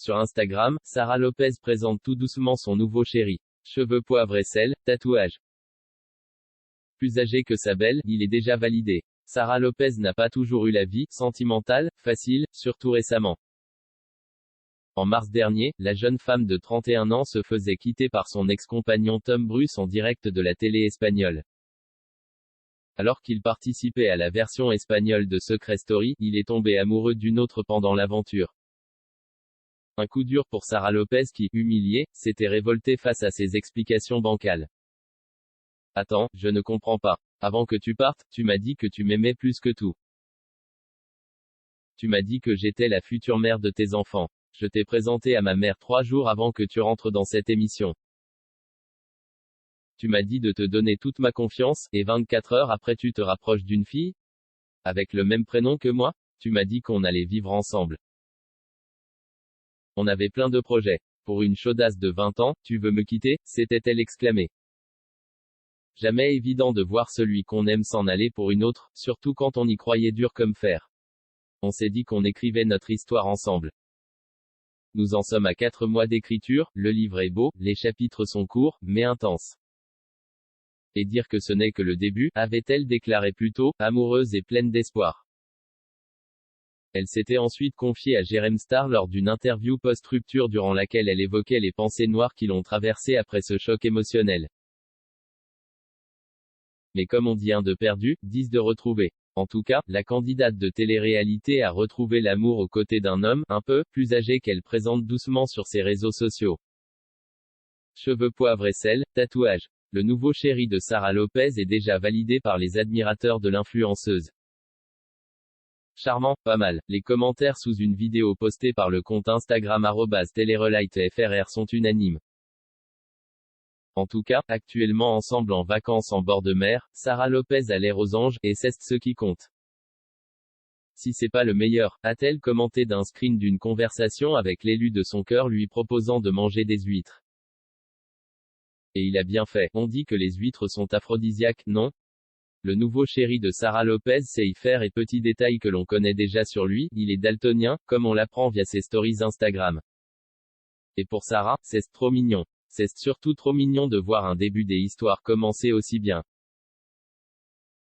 Sur Instagram, Sara Lopez présente tout doucement son nouveau chéri. Cheveux poivre et sel, tatouage. Plus âgé que sa belle, il est déjà validé. Sara Lopez n'a pas toujours eu la vie sentimentale facile, surtout récemment. En mars dernier, la jeune femme de 31 ans se faisait quitter par son ex-compagnon Tom Bruce en direct de la télé espagnole. Alors qu'il participait à la version espagnole de Secret Story, il est tombé amoureux d'une autre pendant l'aventure. Un coup dur pour Sara Lopez qui, humiliée, s'était révoltée face à ses explications bancales. Attends, je ne comprends pas. Avant que tu partes, tu m'as dit que tu m'aimais plus que tout. Tu m'as dit que j'étais la future mère de tes enfants. Je t'ai présenté à ma mère 3 jours avant que tu rentres dans cette émission. Tu m'as dit de te donner toute ma confiance, et 24 heures après tu te rapproches d'une fille avec le même prénom que moi. Tu m'as dit qu'on allait vivre ensemble. On avait plein de projets. Pour une chaudasse de 20 ans, tu veux me quitter, s'était-elle exclamée. Jamais évident de voir celui qu'on aime s'en aller pour une autre, surtout quand on y croyait dur comme fer. On s'est dit qu'on écrivait notre histoire ensemble. Nous en sommes à 4 mois d'écriture, le livre est beau, les chapitres sont courts, mais intenses. Et dire que ce n'est que le début, avait-elle déclaré plus tôt, amoureuse et pleine d'espoir. Elle s'était ensuite confiée à Jérém Star lors d'une interview post-rupture durant laquelle elle évoquait les pensées noires qui l'ont traversée après ce choc émotionnel. Mais comme on dit un de perdu, 10 de retrouvé. En tout cas, la candidate de télé-réalité a retrouvé l'amour aux côtés d'un homme, un peu plus âgé qu'elle présente doucement sur ses réseaux sociaux. Cheveux poivre et sel, tatouage. Le nouveau chéri de Sara Lopez est déjà validé par les admirateurs de l'influenceuse. Charmant, pas mal. Les commentaires sous une vidéo postée par le compte Instagram @telerelightfrr sont unanimes. En tout cas, actuellement ensemble en vacances en bord de mer, Sara Lopez a l'air aux anges, et c'est ce qui compte. Si c'est pas le meilleur, a-t-elle commenté d'un screen d'une conversation avec l'élu de son cœur lui proposant de manger des huîtres. Et il a bien fait. On dit que les huîtres sont aphrodisiaques, non? Le nouveau chéri de Sara Lopez sait y faire et petit détail que l'on connaît déjà sur lui, il est daltonien, comme on l'apprend via ses stories Instagram. Et pour Sara, c'est trop mignon. C'est surtout trop mignon de voir un début des histoires commencer aussi bien.